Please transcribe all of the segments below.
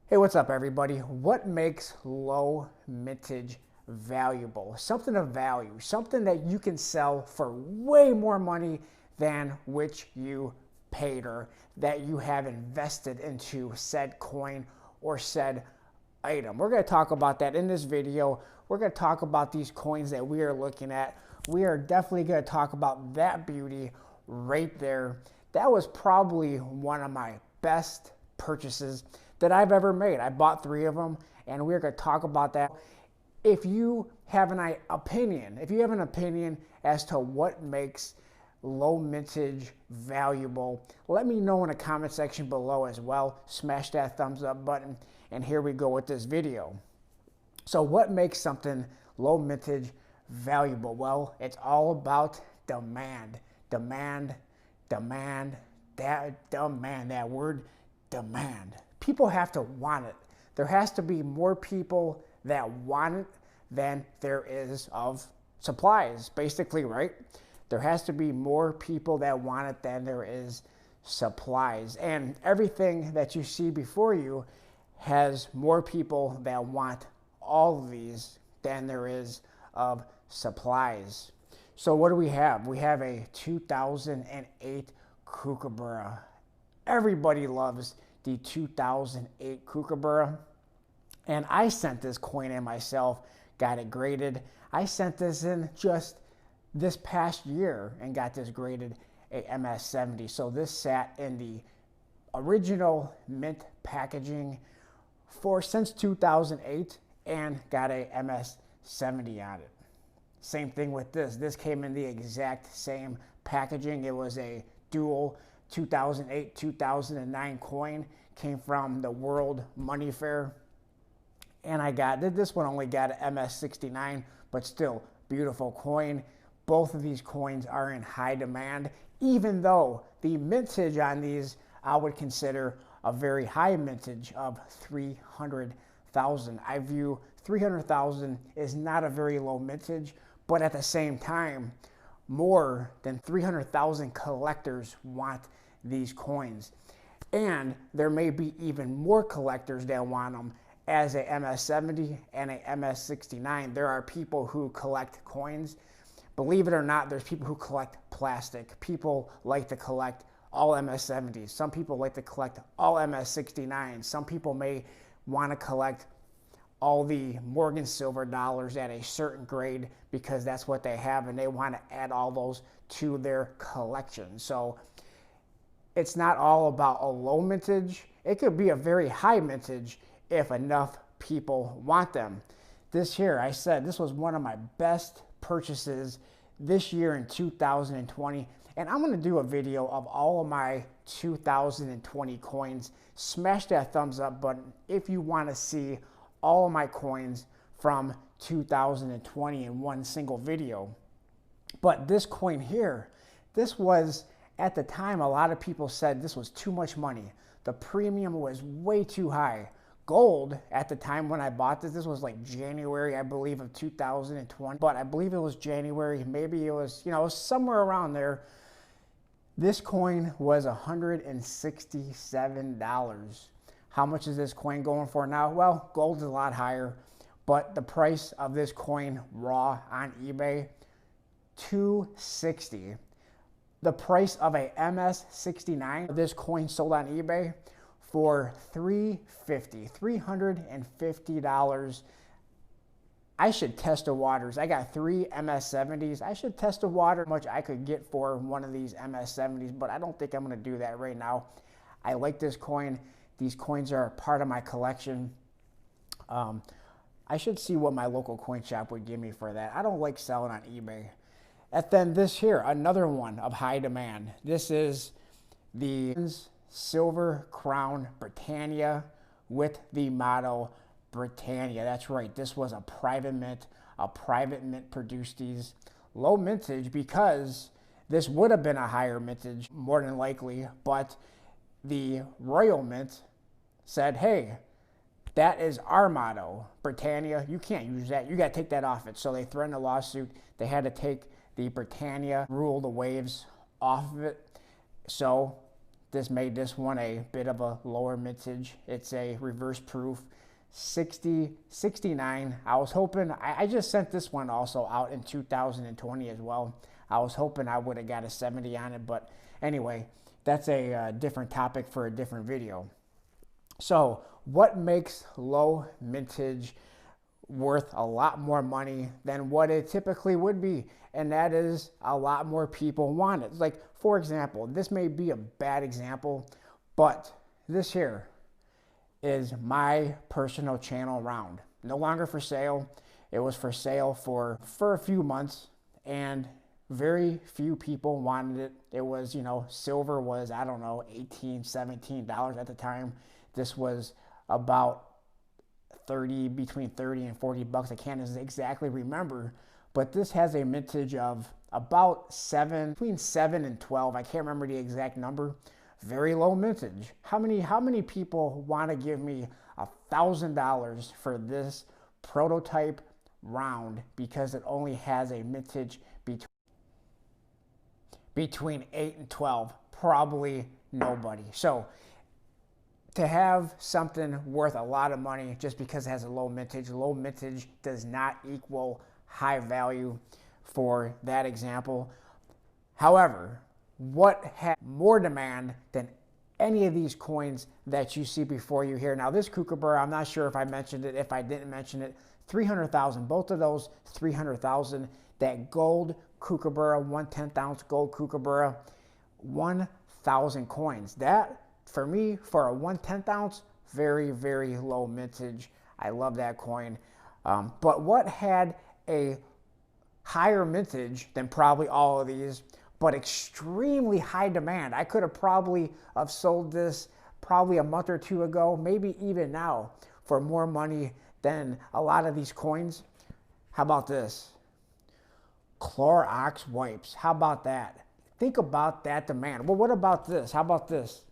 Hey, what's up, everybody? What makes low mintage valuable? Something of value, something that you can sell for way more money than which you paid or that you have invested into said coin or said item. We're going to talk about that in this video. We're going to talk about these coins that we are looking at. We are definitely going to talk about that beauty right there. That was probably one of my best purchases that I've ever made. I bought 3 of them, and we're going to talk about that. If you have an opinion, as to what makes low mintage valuable, let me know in the comment section below as well. Smash that thumbs up button, and here we go with this video. So what makes something low mintage valuable? Well, it's all about demand. That word demand. People have to want it. There has to be more people that want it than there is of supplies, basically, right? There has to be more people that want it than there is supplies. And everything that you see before you has more people that want all of these than there is of supplies. So what do we have? We have a 2008 Kookaburra. Everybody loves the 2008 Kookaburra, and I sent this coin in myself, got it graded. I sent this in just this past year and got this graded a MS-70. So this sat in the original mint packaging since 2008 and got a MS-70 on it. Same thing with this. This came in the exact same packaging. It was a dual 2008-2009 coin, came from the World Money Fair, and this one only got an MS-69, but still beautiful coin. Both of these coins are in high demand, even though the mintage on these I would consider a very high mintage of 300,000. I view 300,000 is not a very low mintage, but at the same time, more than 300,000 collectors want these coins. And there may be even more collectors that want them as a MS-70 and a MS-69. There are people who collect coins. Believe it or not, there's people who collect plastic. People like to collect all MS-70s. Some people like to collect all MS-69s. Some people may want to collect all the Morgan silver dollars at a certain grade because that's what they have, and they want to add all those to their collection. So it's not all about a low mintage. It could be a very high mintage if enough people want them. This here, I said this was one of my best purchases this year in 2020, and I'm going to do a video of all of my 2020 coins. Smash that thumbs up button if you want to see all of my coins from 2020 in one single video. But this coin here, this was, at the time, a lot of people said this was too much money. The premium was way too high. Gold, at the time when I bought this was like January, I believe, of 2020. But I believe it was January, maybe it was, somewhere around there. This coin was $167. How much is this coin going for now? Well, gold is a lot higher, but the price of this coin raw on eBay, $260. The price of a MS-69, this coin sold on eBay for $350. I should test the waters. I got 3 MS-70s. I should test the water how much I could get for one of these MS-70s, but I don't think I'm going to do that right now. I like this coin. These coins are a part of my collection. I should see what my local coin shop would give me for that. I don't like selling on eBay. And then this here, another one of high demand. This is the Silver Crown Britannia with the motto Britannia. That's right. This was a private mint. A private mint produced these. Low mintage because this would have been a higher mintage, more than likely, but the Royal Mint said, hey, that is our motto, Britannia. You can't use that. You got to take that off it. So they threatened a lawsuit. They had to take the Britannia rule the waves off of it. So This made this one a bit of a lower mintage. It's a reverse proof 69. I was hoping, I just sent this one also out in 2020 as well. I was hoping I would have got a 70 on it, but anyway, that's a different topic for a different video. So what makes low mintage worth a lot more money than what it typically would be? And that is a lot more people want it. Like, for example, this may be a bad example, but this here is my personal channel round. No longer for sale. It was for sale for a few months, and very few people wanted it. It was, you know, silver was, I don't know, $18, $17 at the time. This was about between 30 and 40 bucks. I can't exactly remember, but this has a mintage of about between 7 and 12. I can't remember the exact number. Very low mintage. How many people want to give me $1,000 for this prototype round because it only has a mintage between 8 and 12? Probably nobody. So to have something worth a lot of money just because it has a low mintage does not equal high value for that example. However, what has more demand than any of these coins that you see before you here? Now, this Kookaburra, I'm not sure if I mentioned it. If I didn't mention it, 300,000. Both of those, 300,000. That gold Kookaburra, 1/10 ounce gold Kookaburra, 1,000 coins. That, for me, for a 1/10 ounce, very, very low mintage. I love that coin. But what had a higher mintage than probably all of these, but extremely high demand? I could have probably sold this probably a month or two ago, maybe even now, for more money than a lot of these coins. How about this? Clorox wipes. How about that? Think about that demand. Well, what about this? How about this?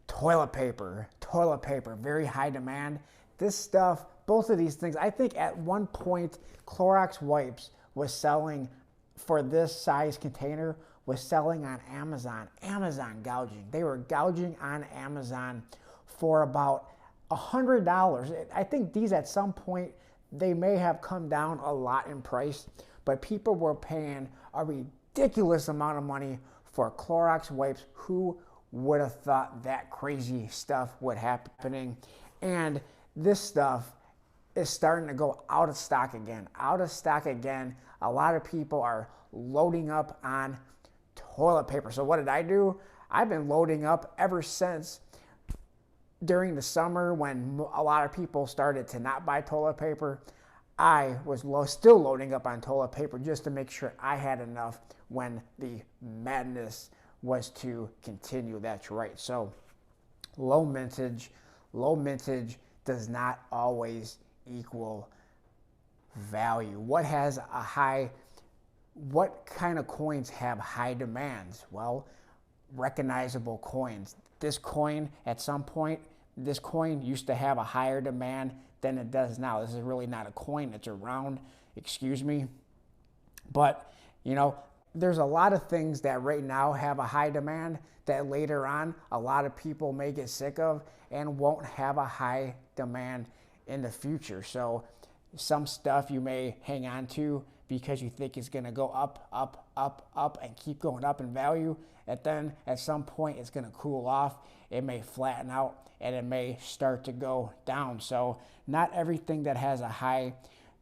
Toilet paper. Toilet paper. Very high demand. This stuff, both of these things, I think at one point Clorox wipes was selling, for this size container, was selling on Amazon. Amazon gouging. They were gouging on Amazon for about $100. I think these at some point, they may have come down a lot in price, but people were paying a ridiculous amount of money for Clorox wipes. Who would have thought that crazy stuff would happening? And this stuff is starting to go out of stock again. Out of stock again. A lot of people are loading up on toilet paper. So what did I do? I've been loading up ever since during the summer when a lot of people started to not buy toilet paper. I was still loading up on toilet paper just to make sure I had enough when the madness was to continue. That's right. So low mintage does not always equal value. What kind of coins have high demands? Well, recognizable coins. This coin, at some point, this coin used to have a higher demand than it does now. This is really not a coin, it's a round, excuse me. But, you know, there's a lot of things that right now have a high demand that later on a lot of people may get sick of and won't have a high demand in the future. So some stuff you may hang on to because you think it's going to go up, up, up, up, and keep going up in value. And then at some point it's going to cool off. It may flatten out and it may start to go down. So not everything that has a high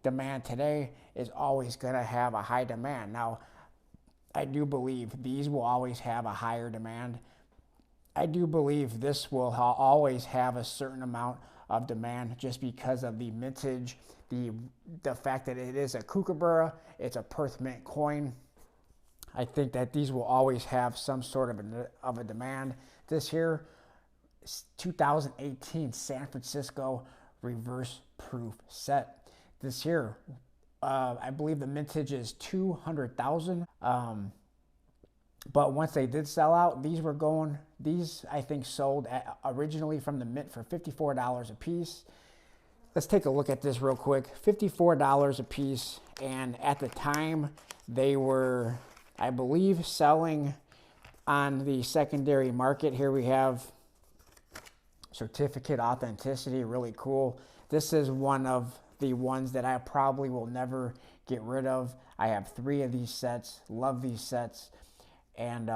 demand today is always going to have a high demand. Now, I do believe these will always have a higher demand. I do believe this will always have a certain amount of demand just because of the mintage, the fact that it is a Kookaburra, it's a Perth Mint coin. I think that these will always have some sort of a demand. This here, 2018 San Francisco reverse proof set. This here, I believe the mintage is 200,000. But once they did sell out, these I think sold originally from the mint for $54 a piece. Let's take a look at this real quick. $54 a piece, and at the time they were, I believe, selling On the secondary market, here we have certificate authenticity, really cool. This is one of the ones that I probably will never get rid of. I have 3 of these sets, love these sets, and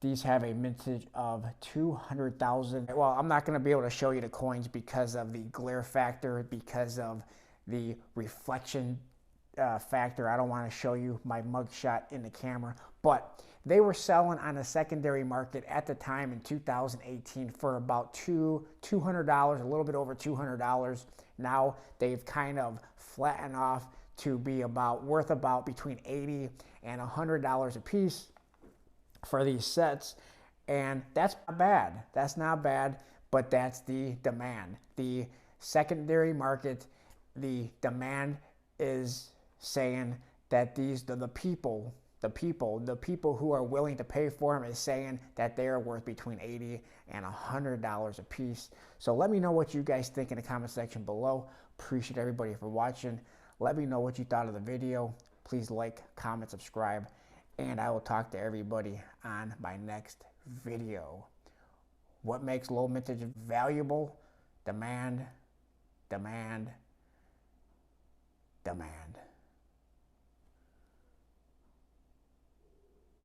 these have a mintage of 200,000. Well, I'm not going to be able to show you the coins because of the glare factor, because of the reflection factor. I don't want to show you my mugshot in the camera, but they were selling on the secondary market at the time in 2018 for about $200, a little bit over $200. Now they've kind of flattened off to be worth about between $80 and $100 a piece for these sets, and that's not bad. That's not bad, but that's the demand. The secondary market, the demand is saying that the people who are willing to pay for them is saying that they are worth between $80 and $100 a piece. So let me know what you guys think in the comment section below. Appreciate everybody for watching. Let me know what you thought of the video. Please like, comment, subscribe, and I will talk to everybody on my next video. What makes low mintage valuable? Demand, demand, demand.